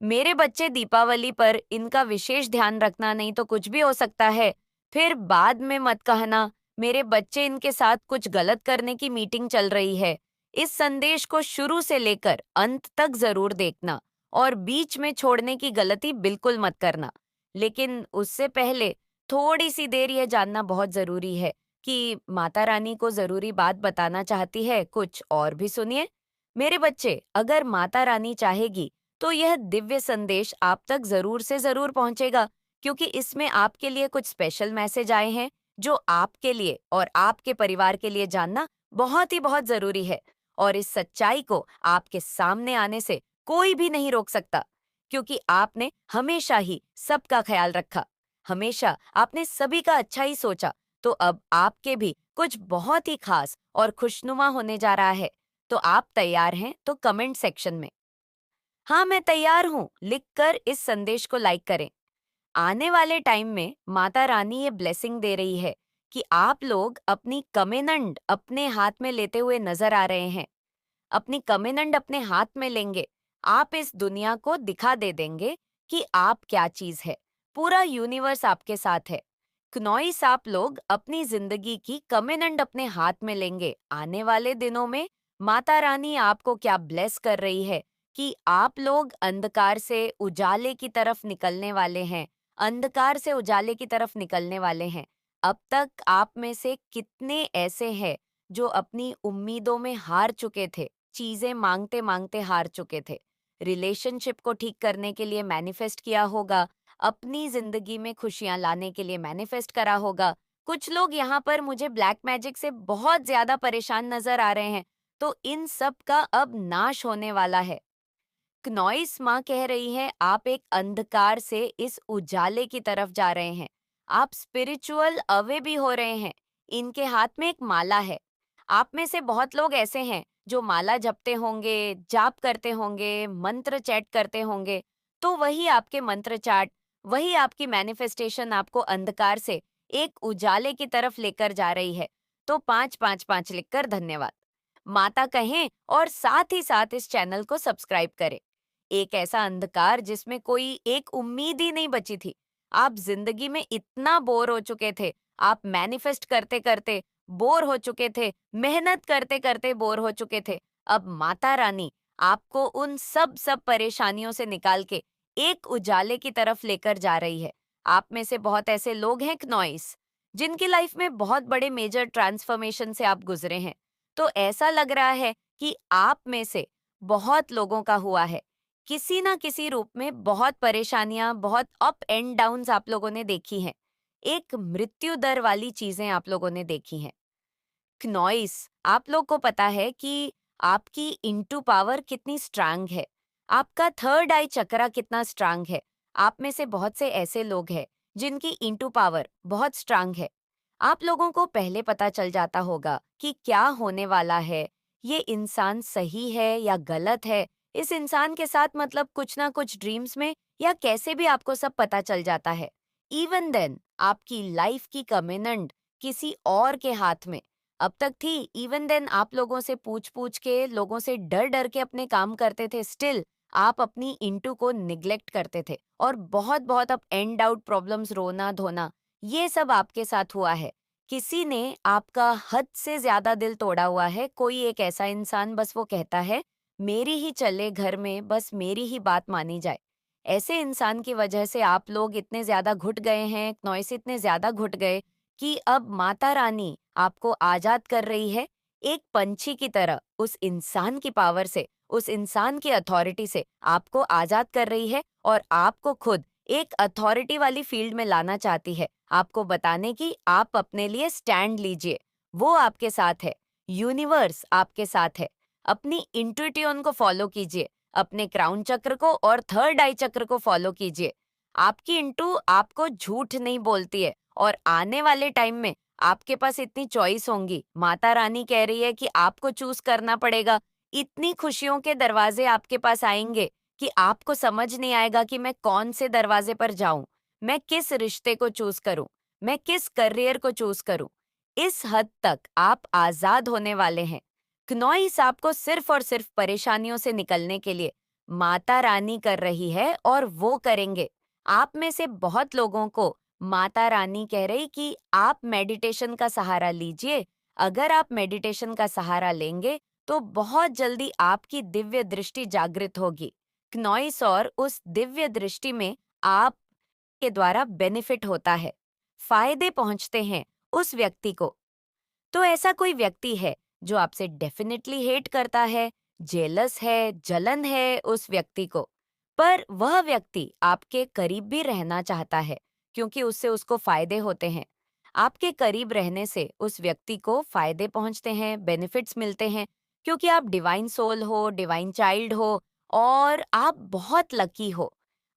मेरे बच्चे दीपावली पर इनका विशेष ध्यान रखना, नहीं तो कुछ भी हो सकता है। फिर बाद में मत कहना, मेरे बच्चे इनके साथ कुछ गलत करने की मीटिंग चल रही है। इस संदेश को शुरू से लेकर अंत तक जरूर देखना और बीच में छोड़ने की गलती बिल्कुल मत करना। लेकिन उससे पहले थोड़ी सी देर यह जानना बहुत जरूरी है कि माता रानी को जरूरी बात बताना चाहती है कुछ और भी सुनिए। मेरे बच्चे, अगर माता रानी चाहेगी तो यह दिव्य संदेश आप तक जरूर से जरूर पहुंचेगा, क्योंकि इसमें आपके लिए कुछ स्पेशल मैसेज आए हैं जो आपके लिए और आपके परिवार के लिए जानना बहुत ही बहुत जरूरी है। और इस सच्चाई को आपके सामने आने से कोई भी नहीं रोक सकता, क्योंकि आपने हमेशा ही सबका ख्याल रखा, हमेशा आपने सभी का अच्छा ही सोचा। तो अब आपके भी कुछ बहुत ही खास और खुशनुमा होने जा रहा है। तो आप तैयार हैं तो कमेंट सेक्शन में हाँ मैं तैयार हूँ लिखकर इस संदेश को लाइक करें। आने वाले टाइम में माता रानी ये ब्लेसिंग दे रही है कि आप लोग अपनी कमेनंड अपने हाथ में लेते हुए नजर आ रहे हैं। अपनी कमेनंड अपने हाथ में लेंगे, आप इस दुनिया को दिखा दे देंगे कि आप क्या चीज है। पूरा यूनिवर्स आपके साथ है। क्नॉइस, आप लोग अपनी जिंदगी की कमेनंड अपने हाथ में लेंगे। आने वाले दिनों में माता रानी आपको क्या ब्लेस कर रही है कि आप लोग अंधकार से उजाले की तरफ निकलने वाले हैं। अंधकार से उजाले की तरफ निकलने वाले हैं। अब तक आप में से कितने ऐसे हैं जो अपनी उम्मीदों में हार चुके थे, चीजें मांगते मांगते हार चुके थे। रिलेशनशिप को ठीक करने के लिए मैनिफेस्ट किया होगा, अपनी जिंदगी में खुशियां लाने के लिए मैनिफेस्ट करा होगा। कुछ लोग यहाँ पर मुझे ब्लैक मैजिक से बहुत ज्यादा परेशान नजर आ रहे हैं, तो इन सब का अब नाश होने वाला है। क्नॉइस माँ कह रही है, आप एक अंधकार से इस उजाले की तरफ जा रहे हैं। आप स्पिरिचुअल अवे भी हो रहे हैं। इनके हाथ में एक माला है। आप में से बहुत लोग ऐसे हैं जो माला जपते होंगे, जाप करते होंगे, मंत्र चैट करते होंगे। तो वही आपके मंत्र चाट, वही आपकी मैनिफेस्टेशन आपको अंधकार से एक उजाले की तरफ लेकर जा रही है। तो 5 5 5 लिखकर धन्यवाद माता कहें और साथ ही साथ इस चैनल को सब्सक्राइब करें। एक ऐसा अंधकार जिसमें कोई एक उम्मीद ही नहीं बची थी। आप जिंदगी में इतना बोर हो चुके थे, आप मैनिफेस्ट करते करते बोर हो चुके थे, मेहनत करते करते बोर हो चुके थे। अब माता रानी आपको उन सब परेशानियों से निकाल के एक उजाले की तरफ लेकर जा रही है। आप में से बहुत ऐसे लोग हैं क्नॉइस, जिनकी लाइफ में बहुत बड़े मेजर ट्रांसफॉर्मेशन से आप गुजरे हैं। तो ऐसा लग रहा है कि आप में से बहुत लोगों का हुआ है। किसी ना किसी रूप में बहुत परेशानियां, बहुत अप एंड डाउन्स आप लोगों ने देखी हैं। एक मृत्यु दर वाली चीजें आप लोगों ने देखी हैं। क्नॉइस, आप लोग को पता है कि आपकी इंटू पावर कितनी स्ट्रांग है। आपका थर्ड आई चक्रा कितना स्ट्रांग है। आप में से बहुत से ऐसे लोग हैं जिनकी इंटू पावर बहुत स्ट्रांग है। आप लोगों को पहले पता चल जाता होगा कि क्या होने वाला है, ये इंसान सही है या गलत है। इस इंसान के साथ मतलब कुछ ना कुछ ड्रीम्स में या कैसे भी आपको सब पता चल जाता है। इवन देन आपकी लाइफ की कमेंड किसी और के हाथ में अब तक थी। इवन देन आप लोगों से पूछ पूछ के, लोगों से डर डर के अपने काम करते थे। स्टिल आप अपनी इंटू को निग्लेक्ट करते थे और बहुत बहुत अब एंड आउट प्रॉब्लम्स, रोना धोना, ये सब आपके साथ हुआ है। किसी ने आपका हद से ज्यादा दिल तोड़ा हुआ है। कोई एक ऐसा इंसान, बस वो कहता है मेरी ही चले घर में, बस मेरी ही बात मानी जाए। ऐसे इंसान की वजह से आप लोग इतने ज्यादा घुट गए हैं, नॉइस इतने ज्यादा घुट गए कि अब माता रानी आपको आजाद कर रही है। एक पंछी की तरह उस इंसान की पावर से, उस इंसान की अथॉरिटी से आपको आजाद कर रही है और आपको खुद एक अथॉरिटी वाली फील्ड में लाना चाहती है। आपको बताने की आप अपने लिए स्टैंड लीजिए। वो आपके साथ है। यूनिवर्स आपके साथ है। अपनी इंट्यूटियन को फॉलो कीजिए। अपने क्राउन चक्र को और थर्ड आई चक्र को फॉलो कीजिए। आपकी इंटू आपको झूठ नहीं बोलती है और आने वाले टाइम में आपके पास इतनी चॉइस होंगी। माता रानी कह रही है कि आपको चूज करना पड़ेगा। इतनी खुशियों के दरवाजे आपके पास आएंगे कि आपको समझ नहीं आएगा कि मैं कौन से दरवाजे पर जाऊं, मैं किस रिश्ते को चूज करूं, मैं किस करियर को चूज करूं। इस हद तक आप आजाद होने वाले हैं। क्नॉइस आपको सिर्फ और सिर्फ परेशानियों से निकलने के लिए, माता रानी कर रही है और वो करेंगे। आप में से बहुत लोगों को माता रानी कह रही कि आप मेडिटेशन का सहारा लीजिए। अगर आप मेडिटेशन का सहारा लेंगे तो बहुत जल्दी आपकी दिव्य दृष्टि जागृत होगी। क्नॉइस और उस दिव्य दृष्टि में आप के द्वारा बेनिफिट होता है, फायदे पहुंचते हैं उस व्यक्ति को। तो ऐसा कोई व्यक्ति है जो आपसे डेफिनेटली हेट करता है, जेलस है, जलन है उस व्यक्ति को, पर वह व्यक्ति आपके करीब भी रहना चाहता है क्योंकि उससे उसको फायदे होते हैं। आपके करीब रहने से उस व्यक्ति को फायदे पहुंचते हैं, बेनिफिट्स मिलते हैं, क्योंकि आप डिवाइन सोल हो, डिवाइन चाइल्ड हो और आप बहुत लकी हो।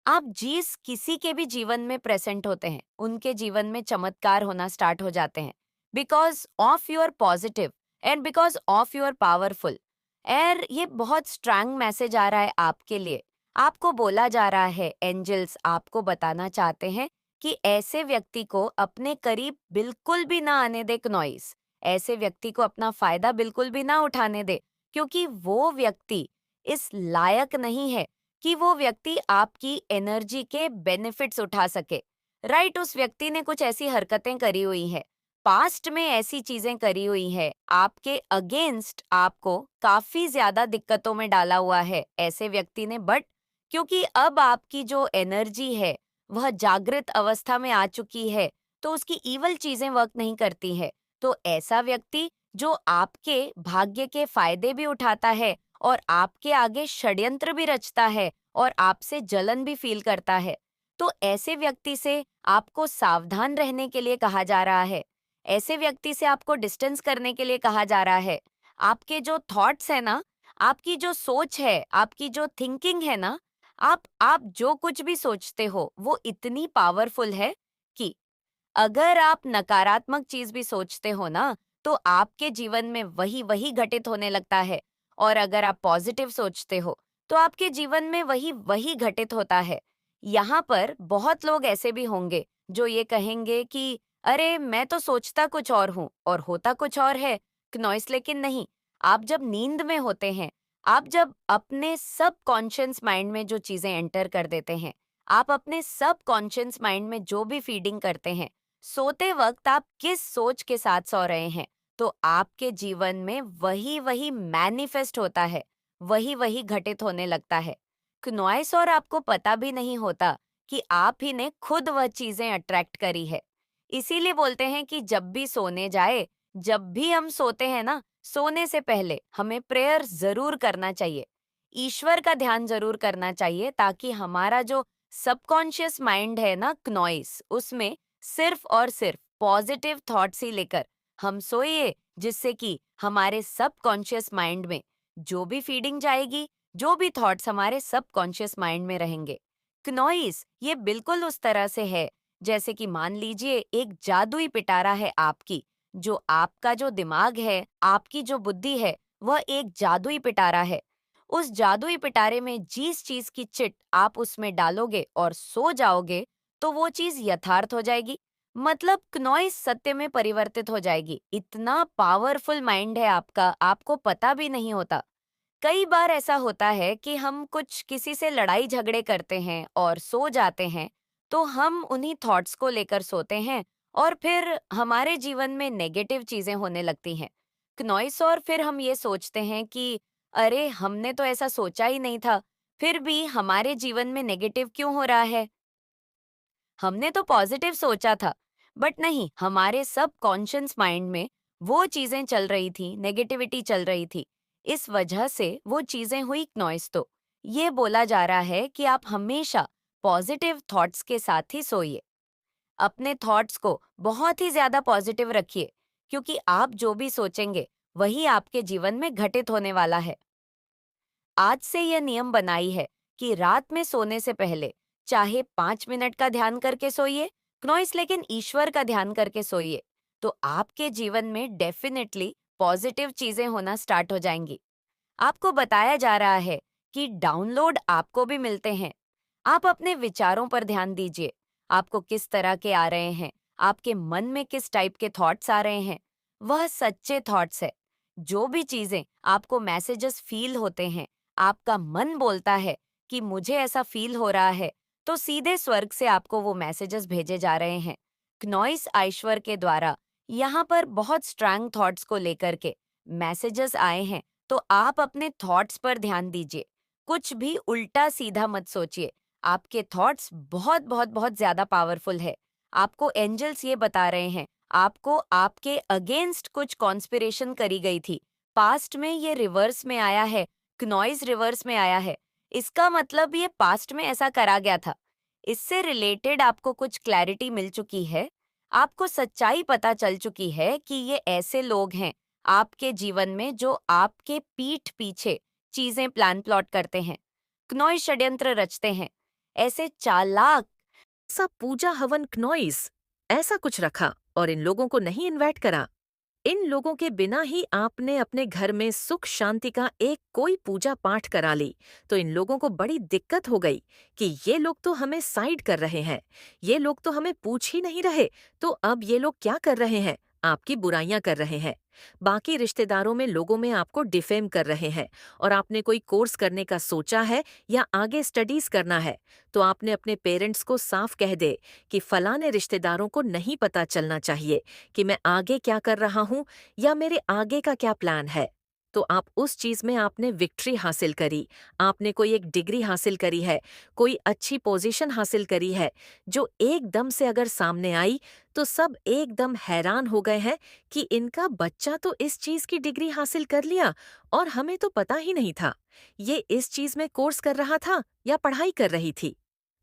आप जिस किसी के भी जीवन में प्रेजेंट होते हैं, उनके जीवन में चमत्कार होना स्टार्ट हो जाते हैं because of your positive and because of your powerful. और ये बहुत स्ट्रांग मैसेज आ रहा है आपके लिए। आपको बोला जा रहा है, एंजल्स आपको बताना चाहते हैं कि ऐसे व्यक्ति को अपने करीब बिल्कुल भी ना आने दे क्नॉइस। ऐसे व्यक्ति को अपना फायदा बिल्कुल भी ना उठाने दे, क्योंकि वो व्यक्ति इस लायक नहीं है कि वो व्यक्ति आपकी एनर्जी के बेनिफिट्स उठा सके। राइट, उस व्यक्ति ने कुछ ऐसी हरकतें करी हुई है, पास्ट में ऐसी चीजें करी हुई है, आपके अगेंस्ट आपको काफी ज्यादा दिक्कतों में डाला हुआ है ऐसे व्यक्ति ने। बट क्योंकि अब आपकी जो एनर्जी है वह जागृत अवस्था में आ चुकी है, तो उसकी इवल चीजें वर्क नहीं करती है। तो ऐसा व्यक्ति जो आपके भाग्य के फायदे भी उठाता है और आपके आगे षड्यंत्र भी रचता है और आपसे जलन भी फील करता है, तो ऐसे व्यक्ति से आपको सावधान रहने के लिए कहा जा रहा है। ऐसे व्यक्ति से आपको डिस्टेंस करने के लिए कहा जा रहा है। आपके जो थॉट्स है ना, आपकी जो सोच है, आपकी जो थिंकिंग है ना, आप जो कुछ भी सोचते हो वो इतनी पावरफुल है कि अगर आप नकारात्मक चीज भी सोचते हो ना, तो आपके जीवन में वही वही घटित होने लगता है। और अगर आप पॉजिटिव सोचते हो तो आपके जीवन में वही वही घटित होता है। यहाँ पर बहुत लोग ऐसे भी होंगे जो ये कहेंगे कि अरे मैं तो सोचता कुछ और हूँ और होता कुछ और है क्नॉइस। लेकिन नहीं, आप जब नींद में होते हैं, आप जब अपने सब कॉन्शियस माइंड में जो चीजें एंटर कर देते हैं, आप अपने सब कॉन्शियस माइंड में जो भी फीडिंग करते हैं, सोते वक्त आप किस सोच के साथ सो रहे हैं, तो आपके जीवन में वही वही मैनिफेस्ट होता है, वही वही घटित होने लगता है क्नॉइस। और आपको पता भी नहीं होता कि आप ही ने खुद वह चीजें अट्रैक्ट करी है। इसीलिए बोलते हैं कि जब भी सोने जाए, जब भी हम सोते हैं ना, सोने से पहले हमें प्रेयर जरूर करना चाहिए, ईश्वर का ध्यान जरूर करना चाहिए, ताकि हमारा जो सबकॉन्शियस माइंड है ना क्नॉइस, उसमें सिर्फ और सिर्फ पॉजिटिव थॉट्स ही लेकर हम सोइए, जिससे कि हमारे सबकॉन्शियस माइंड में जो भी फीडिंग जाएगी, जो भी थॉट्स हमारे सबकॉन्शियस माइंड में रहेंगे। क्नॉइस ये बिल्कुल उस तरह से है जैसे कि मान लीजिए एक जादुई पिटारा है आपकी, जो आपका जो दिमाग है, आपकी जो बुद्धि है, वह एक जादुई पिटारा है। उस जादुई पिटारे में जिस चीज की चिट आप उसमें डालोगे और सो जाओगे, तो वो चीज यथार्थ हो जाएगी। मतलब क्नॉइस सत्य में परिवर्तित हो जाएगी। इतना पावरफुल माइंड है आपका, आपको पता भी नहीं होता। कई बार ऐसा होता है कि हम कुछ किसी से लड़ाई झगड़े करते हैं और सो जाते हैं, तो हम उन्हीं थॉट्स को लेकर सोते हैं और फिर हमारे जीवन में नेगेटिव चीजें होने लगती हैं क्नॉइस। और फिर हम ये सोचते हैं कि अरे हमने तो ऐसा सोचा ही नहीं था, फिर भी हमारे जीवन में नेगेटिव क्यों हो रहा है, हमने तो पॉजिटिव सोचा था। बट नहीं, हमारे सब कॉन्शियस माइंड में वो चीजें चल रही थी, नेगेटिविटी चल रही थी, इस वजह से वो चीजें हुई नॉइस। तो ये बोला जा रहा है कि आप हमेशा पॉजिटिव थॉट्स के साथ ही सोइए। अपने थॉट्स को बहुत ही ज्यादा पॉजिटिव रखिए, क्योंकि आप जो भी सोचेंगे वही आपके जीवन में घटित होने वाला है। आज से यह नियम बनाई है कि रात में सोने से पहले चाहे 5 मिनट का ध्यान करके सोइए क्नॉइस, लेकिन ईश्वर का ध्यान करके सोइए, तो आपके जीवन में डेफिनेटली पॉजिटिव चीजें होना स्टार्ट हो जाएंगी। आपको बताया जा रहा है कि डाउनलोड आपको भी मिलते हैं। आप अपने विचारों पर ध्यान दीजिए, आपको किस तरह के आ रहे हैं, आपके मन में किस टाइप के थॉट्स आ रहे हैं, वह सच्चे थॉट्स है। जो भी चीजें आपको मैसेजेस फील होते हैं, आपका मन बोलता है कि मुझे ऐसा फील हो रहा है, तो सीधे स्वर्ग से आपको वो मैसेजेस भेजे जा रहे हैं। क्नॉइस आइश्वर के द्वारा यहाँ पर बहुत स्ट्रांग थॉट्स को लेकर के मैसेजेस आए हैं, तो आप अपने थॉट्स पर ध्यान दीजिए। कुछ भी उल्टा सीधा मत सोचिए। आपके थॉट्स बहुत बहुत बहुत ज्यादा पावरफुल है। आपको एंजल्स ये बता रहे हैं, आपको आपके अगेंस्ट कुछ कॉन्स्पिरेशन करी गई थी। पास्ट में ये रिवर्स में आया है, क्नॉइज रिवर्स में आया है। इसका मतलब ये पास्ट में ऐसा करा गया था। इससे रिलेटेड आपको कुछ क्लैरिटी मिल चुकी है। आपको सच्चाई पता चल चुकी है कि ये ऐसे लोग हैं आपके जीवन में जो आपके पीठ पीछे चीजें प्लान प्लॉट करते हैं, क्नॉय षड्यंत्र रचते हैं। ऐसे चालाक सा पूजा हवन क्नॉइस ऐसा कुछ रखा और इन लोगों को नहीं इनवाइट करा। इन लोगों के बिना ही आपने अपने घर में सुख शांति का एक कोई पूजा पाठ करा ली, तो इन लोगों को बड़ी दिक्कत हो गई कि ये लोग तो हमें साइड कर रहे हैं, ये लोग तो हमें पूछ ही नहीं रहे, तो अब ये लोग क्या कर रहे हैं, आपकी बुराइयां कर रहे हैं। बाकी रिश्तेदारों में लोगों में आपको डिफेम कर रहे हैं और आपने कोई कोर्स करने का सोचा है या आगे स्टडीज करना है, तो आपने अपने पेरेंट्स को साफ कह दे कि फलाने रिश्तेदारों को नहीं पता चलना चाहिए कि मैं आगे क्या कर रहा हूँ या मेरे आगे का क्या प्लान है। तो आप उस चीज में आपने विक्ट्री हासिल करी, आपने कोई एक डिग्री हासिल करी है, कोई अच्छी पोजीशन हासिल करी है, जो एकदम से अगर सामने आई तो सब एकदम हैरान हो गए हैं कि इनका बच्चा तो इस चीज की डिग्री हासिल कर लिया और हमें तो पता ही नहीं था। ये इस चीज में कोर्स कर रहा था या पढ़ाई कर रही थी।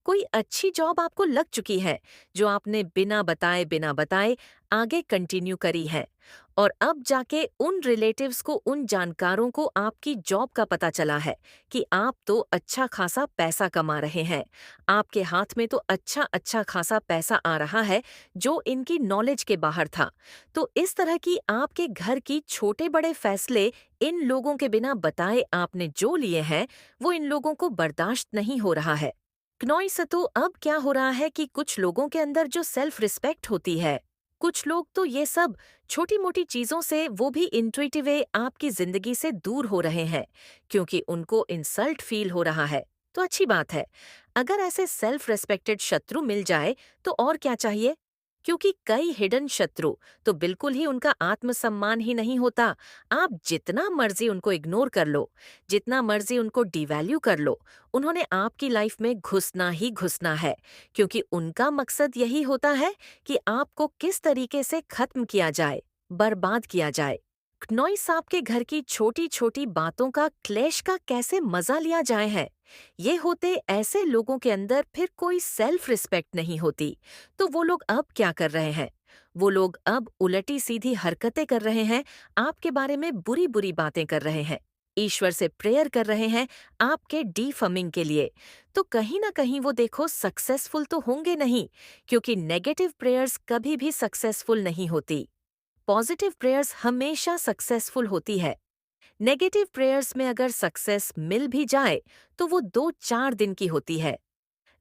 कोई अच्छी जॉब आपको लग चुकी है जो आपने बिना बताए आगे कंटिन्यू करी है, और अब जाके उन रिलेटिव्स को, उन जानकारों को आपकी जॉब का पता चला है कि आप तो अच्छा खासा पैसा कमा रहे हैं, आपके हाथ में तो अच्छा अच्छा खासा पैसा आ रहा है जो इनकी नॉलेज के बाहर था। तो इस तरह की आपके घर की छोटे बड़े फैसले इन लोगों के बिना बताए आपने जो लिए हैं, वो इन लोगों को बर्दाश्त नहीं हो रहा है। क्नॉइस, तो अब क्या हो रहा है कि कुछ लोगों के अंदर जो सेल्फ रिस्पेक्ट होती है, कुछ लोग तो ये सब छोटी मोटी चीजों से, वो भी इंट्यूटिव वे, आपकी जिंदगी से दूर हो रहे हैं क्योंकि उनको इंसल्ट फील हो रहा है। तो अच्छी बात है, अगर ऐसे सेल्फ रेस्पेक्टेड शत्रु मिल जाए तो और क्या चाहिए, क्योंकि कई हिडन शत्रु तो बिल्कुल ही उनका आत्मसम्मान ही नहीं होता। आप जितना मर्जी उनको इग्नोर कर लो, जितना मर्जी उनको डिवैल्यू कर लो, उन्होंने आपकी लाइफ में घुसना ही घुसना है, क्योंकि उनका मकसद यही होता है कि आपको किस तरीके से खत्म किया जाए, बर्बाद किया जाए। नॉइस, आपके घर की छोटी छोटी बातों का, क्लेश का कैसे मजा लिया जाए है। ये होते ऐसे लोगों के अंदर फिर कोई सेल्फ रिस्पेक्ट नहीं होती। तो वो लोग अब क्या कर रहे हैं, वो लोग अब उलटी सीधी हरकतें कर रहे हैं, आपके बारे में बुरी बुरी बातें कर रहे हैं, ईश्वर से प्रेयर कर रहे हैं आपके डीफमिंग के लिए। तो कहीं ना कहीं वो देखो सक्सेसफुल तो होंगे नहीं, क्योंकि नेगेटिव प्रेयर्स कभी भी सक्सेसफुल नहीं होती। पॉजिटिव प्रेयर्स हमेशा सक्सेसफुल होती है। नेगेटिव प्रेयर्स में अगर सक्सेस मिल भी जाए तो वो 2-4 दिन की होती है,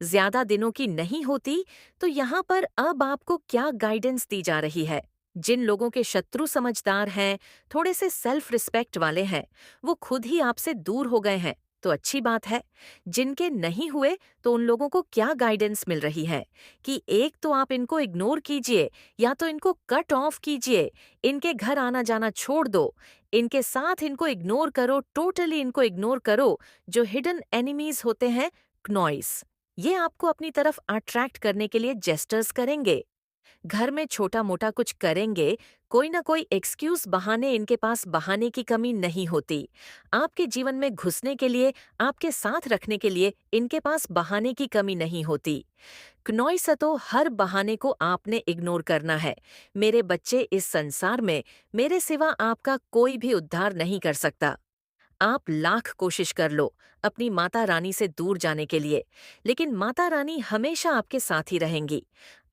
ज्यादा दिनों की नहीं होती। तो यहाँ पर अब आपको क्या गाइडेंस दी जा रही है, जिन लोगों के शत्रु समझदार हैं, थोड़े से सेल्फ रिस्पेक्ट वाले हैं, वो खुद ही आपसे दूर हो गए हैं, तो अच्छी बात है। जिनके नहीं हुए, तो उन लोगों को क्या गाइडेंस मिल रही है कि एक तो आप इनको इग्नोर कीजिए या तो इनको कट ऑफ कीजिए, इनके घर आना जाना छोड़ दो, इनके साथ इनको इग्नोर करो, टोटली इनको इग्नोर करो। जो हिडन एनिमीज होते हैं नॉइस, ये आपको अपनी तरफ अट्रैक्ट करने के लिए जेस्टर्स करेंगे, घर में छोटा मोटा कुछ करेंगे, कोई ना कोई एक्सक्यूज बहाने, इनके पास बहाने की कमी नहीं होती। आपके जीवन में घुसने के लिए, आपके साथ रखने के लिए इनके पास बहाने की कमी नहीं होती। क्नॉइसतो, हर बहाने को आपने इग्नोर करना है। मेरे बच्चे, इस संसार में मेरे सिवा आपका कोई भी उद्धार नहीं कर सकता। आप लाख कोशिश कर लो अपनी माता रानी से दूर जाने के लिए, लेकिन माता रानी हमेशा आपके साथ ही रहेंगी।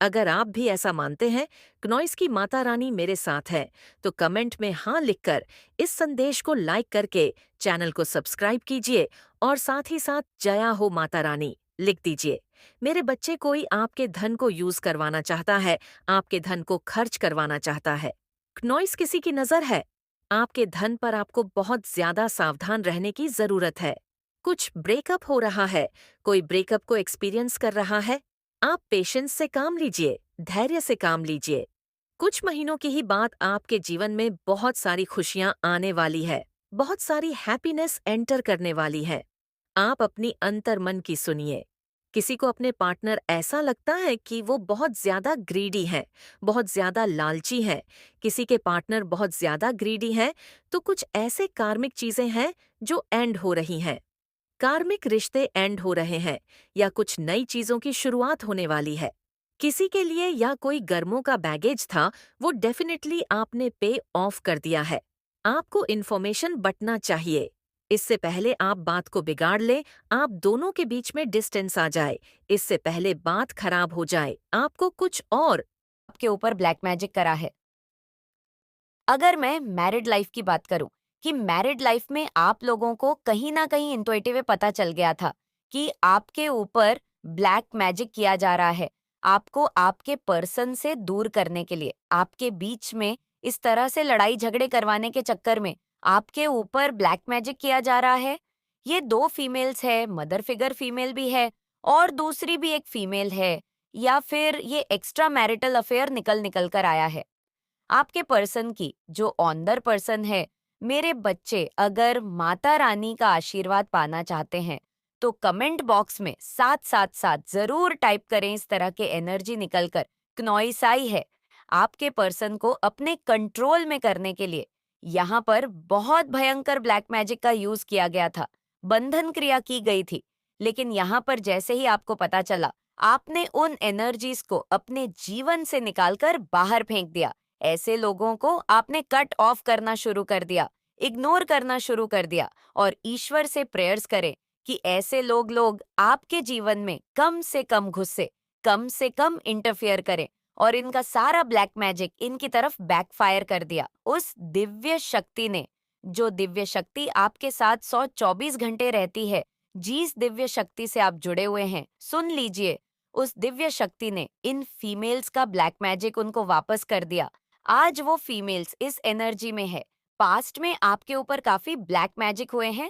अगर आप भी ऐसा मानते हैं क्नॉइस की माता रानी मेरे साथ है, तो कमेंट में हाँ लिखकर, इस संदेश को लाइक करके चैनल को सब्सक्राइब कीजिए और साथ ही साथ जया हो माता रानी लिख दीजिए। मेरे बच्चे, कोई आपके धन को यूज करवाना चाहता है, आपके धन को खर्च करवाना चाहता है, क्नॉइस किसी की नजर है, आपके धन पर आपको बहुत ज्यादा सावधान रहने की जरूरत है। कुछ ब्रेकअप हो रहा है, कोई ब्रेकअप को एक्सपीरियंस कर रहा है, आप पेशेंस से काम लीजिए, धैर्य से काम लीजिए। कुछ महीनों की ही बात आपके जीवन में बहुत सारी खुशियां आने वाली है, बहुत सारी हैप्पीनेस एंटर करने वाली है। आप अपनी अंतर मन की सुनिए। किसी को अपने पार्टनर ऐसा लगता है कि वो बहुत ज्यादा ग्रीडी है, बहुत ज्यादा लालची है। किसी के पार्टनर बहुत ज्यादा ग्रीडी है, तो कुछ ऐसे कार्मिक चीजें हैं जो एंड हो रही हैं। कार्मिक रिश्ते एंड हो रहे हैं या कुछ नई चीजों की शुरुआत होने वाली है। किसी के लिए या कोई गर्मों का बैगेज था, वो डेफिनेटली आपने पे ऑफ कर दिया है। आपको इन्फॉर्मेशन बंटना चाहिए। इससे पहले आप बात को बिगाड़ लें, आप दोनों के बीच में डिस्टेंस आ जाए, इससे पहले बात खराब हो जाए, आपको कुछ और आपके ऊपर ब्लैक मैजिक करा है। अगर मैं मैरिड लाइफ की बात करूं कि मैरिड लाइफ में आप लोगों को कहीं ना कहीं इंट्यूटिव पता चल गया था कि आपके ऊपर ब्लैक मैजिक किया जा रहा है, आपको आपके पर्सन से दूर करने के लिए, आपके बीच में इस तरह से लड़ाई झगड़े करवाने के चक्कर में आपके ऊपर ब्लैक मैजिक किया जा रहा है। ये दो फीमेल्स है, मदर फिगर फीमेल भी है और दूसरी भी एक फीमेल है, या फिर ये एक्स्ट्रा मैरिटल अफेयर निकल निकल कर आया है। आपके पर्सन की जो ऑनर पर्सन है, मेरे बच्चे अगर माता रानी का आशीर्वाद पाना चाहते हैं तो कमेंट बॉक्स में साथ साथ साथ जरूर टाइप करें इस तरह के एनर्जी निकलकर क्नॉइस आई है। आपके पर्सन को अपने कंट्रोल में करने के लिए यहाँ पर बहुत भयंकर ब्लैक मैजिक का यूज किया गया था, बंधन क्रिया की गई थी। लेकिन यहाँ पर जैसे ही आपको पता चला, आपने उन एनर्जीज को अपने जीवन से निकालकर बाहर फेंक दिया। ऐसे लोगों को आपने कट ऑफ करना शुरू कर दिया, इग्नोर करना शुरू कर दिया और ईश्वर से प्रेयर्स करें कि ऐसे लोग आपके जीवन में कम से कम घुसे, कम से कम इंटरफियर करें और इनका सारा ब्लैक मैजिक इनकी तरफ बैकफायर कर दिया। उस दिव्य शक्ति ने, जो दिव्य शक्ति आपके साथ 124 घंटे रहती है, जिस दिव्य शक्ति से आप जुड़े हुए हैं, सुन लीजिए, उस दिव्य शक्ति ने इन फीमेल्स का ब्लैक मैजिक उनको वापस कर दिया। आज वो फीमेल्स इस एनर्जी में है। पास्ट में आपके ऊपर काफी ब्लैक मैजिक हुए हैं।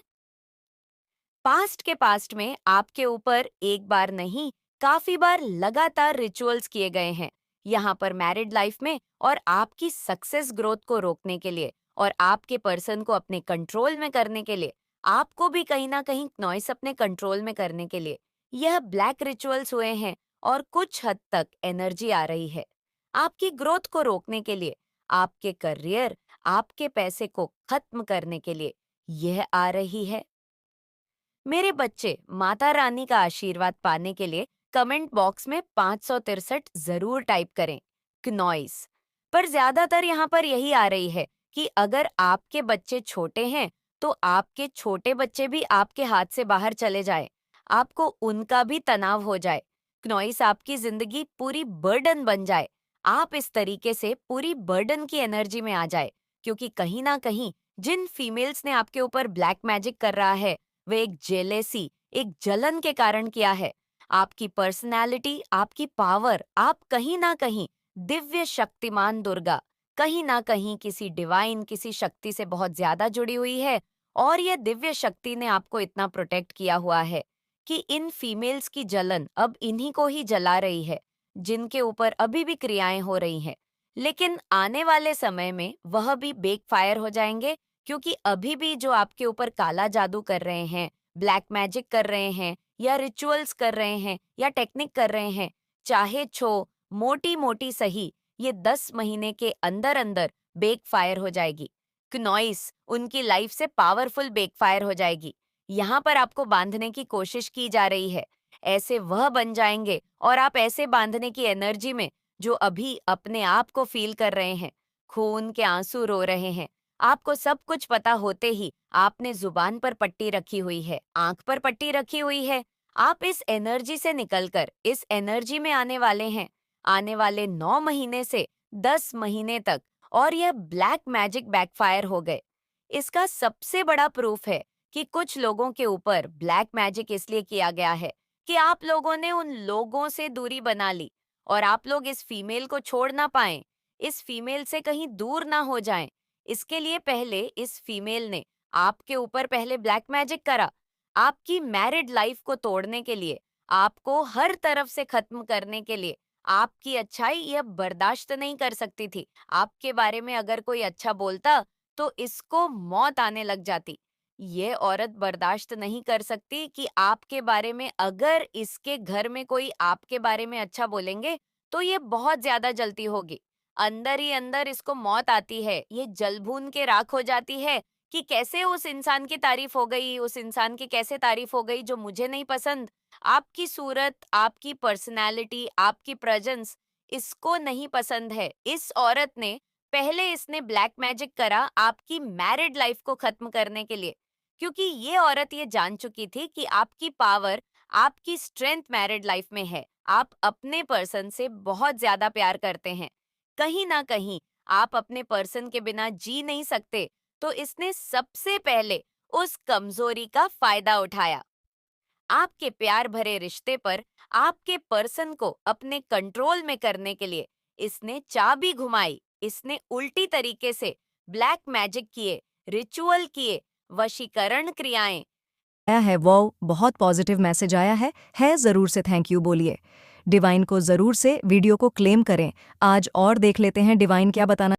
पास्ट में आपके ऊपर एक बार नहीं, काफी बार लगातार रिचुअल्स किए गए हैं। यहाँ पर मैरिड लाइफ में और आपकी सक्सेस ग्रोथ को रोकने के लिए और आपके पर्सन को अपने कंट्रोल में करने के लिए, आपको भी कहीं ना कहीं नॉइस अपने कंट्रोल में करने के लिए यह ब्लैक रिचुअल्स हुए हैं और कुछ हद तक एनर्जी आ रही है। आपकी ग्रोथ को रोकने के लिए, आपके करियर, आपके पैसे को खत्म करने के लिए यह आ रही है। मेरे बच्चे, माता रानी का आशीर्वाद पाने के लिए कमेंट बॉक्स में 563 जरूर टाइप करें, क्नॉइस। पर ज्यादातर यहाँ पर यही आ रही है कि अगर आपके बच्चे छोटे हैं तो आपके छोटे बच्चे भी आपके हाथ से बाहर चले जाए, आपको उनका भी तनाव हो जाए, क्नॉइस आपकी जिंदगी पूरी बर्डन बन जाए, आप इस तरीके से पूरी बर्डन की एनर्जी में आ जाए। क्योंकि कहीं ना कहीं जिन फीमेल्स ने आपके ऊपर ब्लैक मैजिक कर रहा है, वे एक जेलेसी, एक जलन के कारण किया है। आपकी पर्सनैलिटी, आपकी पावर, आप कहीं ना कहीं दिव्य शक्तिमान दुर्गा, कहीं ना कहीं किसी डिवाइन, किसी शक्ति से बहुत ज्यादा जुड़ी हुई है और यह दिव्य शक्ति ने आपको इतना प्रोटेक्ट किया हुआ है कि इन फीमेल्स की जलन अब इन्हीं को ही जला रही है, जिनके ऊपर अभी भी क्रियाएं हो रही हैं। लेकिन आने वाले समय में वह भी बेक फायर हो जाएंगे, क्योंकि अभी भी जो आपके ऊपर काला जादू कर रहे हैं, ब्लैक मैजिक कर रहे हैं या रिचुअल्स कर रहे हैं या टेक्निक कर रहे हैं, चाहे छो मोटी मोटी सही, ये 10 महीने के अंदर अंदर बेक फायर हो जाएगी। क्नॉइस उनकी लाइफ से पावरफुल बेक फायर हो जाएगी। यहाँ पर आपको बांधने की कोशिश की जा रही है, ऐसे वह बन जाएंगे और आप ऐसे बांधने की एनर्जी में जो अभी अपने आप को फील कर रहे हैं, खून के आंसू रो रहे हैं, आपको सब कुछ पता होते ही आपने जुबान पर पट्टी रखी हुई है, आंख पर पट्टी रखी हुई है, आप इस एनर्जी से निकलकर इस एनर्जी में आने वाले हैं, आने वाले 9 महीने से 10 महीने तक, और यह ब्लैक मैजिक बैकफायर हो गए। इसका सबसे बड़ा प्रूफ है कि कुछ लोगों के ऊपर ब्लैक मैजिक इसलिए किया गया है कि आप लोगों ने उन लोगों से दूरी बना ली और आप लोग इस फीमेल को छोड़ ना पाएं, इस फीमेल से कहीं दूर ना हो जाएं। इसके लिए पहले इस फीमेल ने आपके ऊपर पहले ब्लैक मैजिक करा। आपकी मैरिड लाइफ को तोड़ने के लिए, आपको हर तरफ से खत्म करने के लिए, आपकी अच्छाई यह बर्दाश्त नहीं कर सकती थी। आपके बारे में अगर कोई अच्छा बोलता तो इसको मौत आने लग जाती। ये औरत बर्दाश्त नहीं कर सकती कि आपके बारे में अगर इसके घर में कोई आपके बारे में अच्छा बोलेंगे तो ये बहुत ज्यादा जलती होगी। अंदर ही अंदर इसको मौत आती है, ये जल भून के राख हो जाती है कि कैसे उस इंसान की तारीफ हो गई, उस इंसान की कैसे तारीफ हो गई जो मुझे नहीं पसंद। आपकी सूरत, आपकी पर्सनैलिटी, आपकी प्रेजेंस इसको नहीं पसंद है। इस औरत ने पहले इसने ब्लैक मैजिक करा आपकी मैरिड लाइफ को खत्म करने के लिए, क्योंकि ये औरत ये जान चुकी थी कि आपकी पावर, आपकी स्ट्रेंथ मैरिड लाइफ में है। आप अपने पर्सन से बहुत ज्यादा प्यार करते हैं। कहीं ना कहीं आप अपने पर्सन के बिना जी नहीं सकते, तो इसने सबसे पहले उस कमजोरी का फायदा उठाया। आपके प्यार भरे रिश्ते पर आपके पर्सन को अपने कंट्रोल में करने के लिए इसने चाबी घुमाई। इसने उल्टी तरीके से ब्लैक मैजिक किए, रिचुअल किए, वशीकरण क्रियाएं। आया है वो बहुत पॉजिटिव मैसेज आया है ज़रूर से थैंक यू बोलिए। डिवाइन को ज़रूर से वीडियो को क्लेम करें। आज और देख लेते हैं डिवाइन क्या बताना